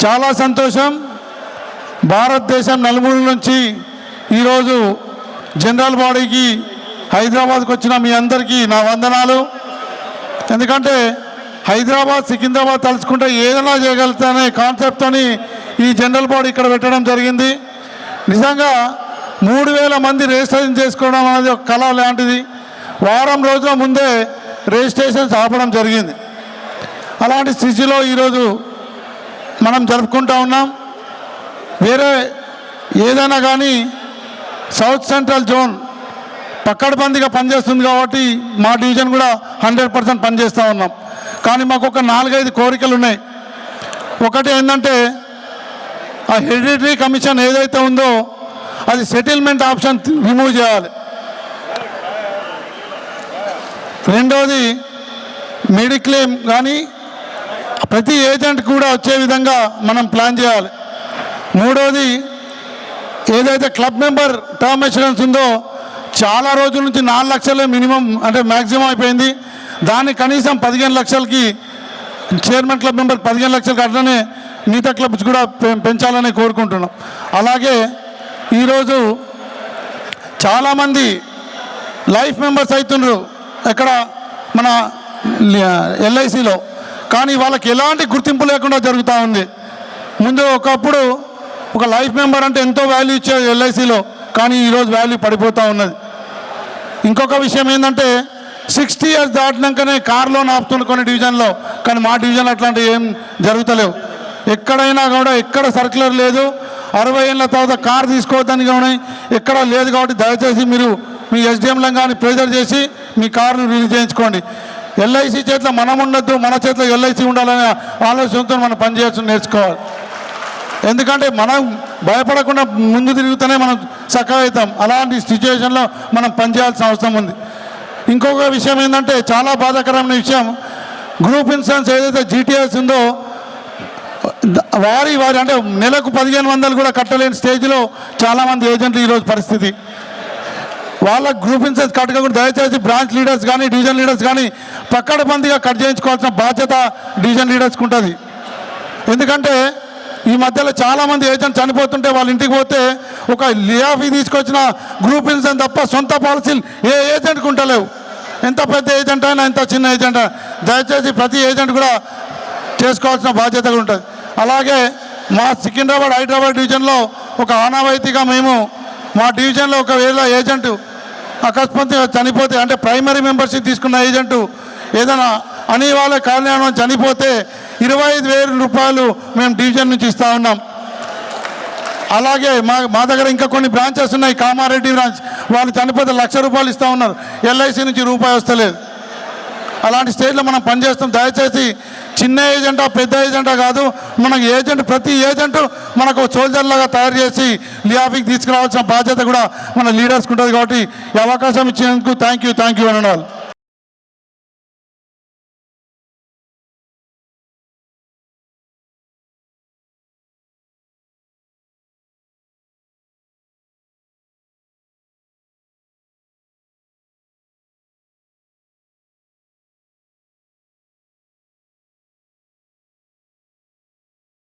చాలా సంతోషం. భారతదేశం నలుమూల నుంచి ఈరోజు జనరల్ బాడీకి హైదరాబాద్కి వచ్చిన మీ అందరికీ నా వందనాలు. ఎందుకంటే హైదరాబాద్ సికింద్రాబాద్ తలుచుకుంటే ఏదైనా చేయగలుగుతానే కాన్సెప్ట్తో ఈ జనరల్ బాడీ ఇక్కడ పెట్టడం జరిగింది. నిజంగా 3000 మంది రిజిస్ట్రేషన్ చేసుకోవడం అనేది ఒక కళ లాంటిది. వారం రోజుల ముందే రిజిస్ట్రేషన్స్ ఆపడం జరిగింది. అలాంటి స్థితిలో ఈరోజు మనం జరుపుకుంటూ ఉన్నాం. వేరే ఏదైనా కానీ సౌత్ సెంట్రల్ జోన్ పక్కడబందిగా పనిచేస్తుంది కాబట్టి మా డివిజన్ కూడా 100% పనిచేస్తూ ఉన్నాం. కానీ మాకు ఒక 4-5 కోరికలు ఉన్నాయి. ఒకటి ఏంటంటే ఆ హెరిడిటరీ కమిషన్ ఏదైతే ఉందో అది సెటిల్మెంట్ ఆప్షన్ రిమూవ్ చేయాలి. రెండవది మెడిక్లెయిమ్ కానీ ప్రతి ఏజెంట్ కూడా వచ్చే విధంగా మనం ప్లాన్ చేయాలి. మూడవది ఏదైతే క్లబ్ మెంబర్ టర్మ్ ఇన్సూరెన్స్ ఉందో చాలా రోజుల నుంచి 4 లక్షలే మినిమం అంటే మ్యాక్సిమం అయిపోయింది. దాన్ని కనీసం 15 లక్షలకి చైర్మన్ క్లబ్ మెంబర్కి 15 లక్షలకి అట్లనే మిగతా క్లబ్స్ కూడా పెంచాలని కోరుకుంటున్నాం. అలాగే ఈరోజు చాలామంది లైఫ్ మెంబర్స్ అవుతున్నారు ఇక్కడ మన ఎల్ఐసిలో. కానీ వాళ్ళకి ఎలాంటి గుర్తింపు లేకుండా జరుగుతూ ఉంది. ముందు ఒకప్పుడు ఒక లైఫ్ మెంబర్ అంటే ఎంతో వాల్యూ ఇచ్చేది ఎల్ఐసిలో, కానీ ఈరోజు వాల్యూ పడిపోతూ ఉన్నది. ఇంకొక విషయం ఏంటంటే 60 ఇయర్స్ దాటినాకనే కార్ లోన్ ఆపుతున్న కొన్ని డివిజన్లో, కానీ మా డివిజన్ అట్లాంటివి ఏం జరుగుతలేవు. ఎక్కడైనా కూడా ఎక్కడ సర్క్యులర్ లేదు. 60 ఏళ్ళ తర్వాత కార్ తీసుకోవద్దని కానీ ఎక్కడ లేదు. కాబట్టి దయచేసి మీరు మీ ఎస్డిఎంలను కానీ ప్రెజర్ చేసి మీ కారును రిలీజ్ చేయించుకోండి. ఎల్ఐసి చేతిలో మనం ఉండొద్దు, మన చేతిలో ఎల్ఐసి ఉండాలనే ఆలోచనతో మనం పనిచేయచ్చు నేర్చుకోవాలి. ఎందుకంటే మనం భయపడకుండా ముందు తిరుగుతూనే మనం చక్కగా అవుతాం. అలాంటి సిచ్యువేషన్లో మనం పనిచేయాల్సిన అవసరం ఉంది. ఇంకొక విషయం ఏంటంటే చాలా బాధాకరమైన విషయం, గ్రూప్ ఇన్సూరెన్స్ ఏదైతే జీటీఎస్ ఉందో వారి అంటే నెలకు 1500 కూడా కట్టలేని స్టేజ్లో చాలామంది ఏజెంట్లు ఈరోజు పరిస్థితి. వాళ్ళ గ్రూప్ ఇన్సూరెన్స్ కట్టకుండా దయచేసి బ్రాంచ్ లీడర్స్ కానీ డివిజన్ లీడర్స్ కానీ పక్కడబందిగా కట్ చేయించుకోవాల్సిన బాధ్యత డివిజన్ లీడర్స్కి ఉంటుంది. ఎందుకంటే ఈ మధ్యలో చాలామంది ఏజెంట్ చనిపోతుంటే వాళ్ళ ఇంటికి పోతే ఒక లియాఫీ తీసుకొచ్చిన గ్రూప్ ఇన్సూరెన్స్ తప్ప సొంత పాలసీలు ఏ ఏజెంట్కి ఉంటలేవు. ఎంత పెద్ద ఏజెంట్ అయినా ఎంత చిన్న ఏజెంట్ అయినా దయచేసి ప్రతి ఏజెంట్ కూడా చేసుకోవాల్సిన బాధ్యత ఉంటుంది. అలాగే మా సికింద్రాబాద్ హైదరాబాద్ డివిజన్లో ఒక ఆనవాయితీగా మేము మా డివిజన్లో ఒకవేళ ఏజెంటు అకస్మాత్తుగా చనిపోతే అంటే ప్రైమరీ మెంబర్షిప్ తీసుకున్న ఏజెంటు ఏదైనా అనివార్య కారణం చనిపోతే 25,000 రూపాయలు మేము డివిజన్ నుంచి ఇస్తూ ఉన్నాం. అలాగే మా దగ్గర ఇంకా కొన్ని బ్రాంచెస్ ఉన్నాయి. కామారెడ్డి బ్రాంచ్ వాళ్ళు చనిపోతే 1,00,000 రూపాయలు ఇస్తూ ఉన్నారు. ఎల్ఐసి నుంచి రూపాయి వస్తలేదు. అలాంటి స్టేజ్లో మనం పనిచేస్తాం. దయచేసి చిన్న ఏజెంటా పెద్ద ఏజెంటా కాదు, మనకు ఏజెంట్ ప్రతి ఏజెంట్ మనకు సోల్జర్ లాగా తయారు చేసి లియాఫీకి తీసుకురావాల్సిన బాధ్యత కూడా మన లీడర్స్కి ఉంటుంది. కాబట్టి ఈ అవకాశం ఇచ్చినందుకు థ్యాంక్ యూ అని అనాలి.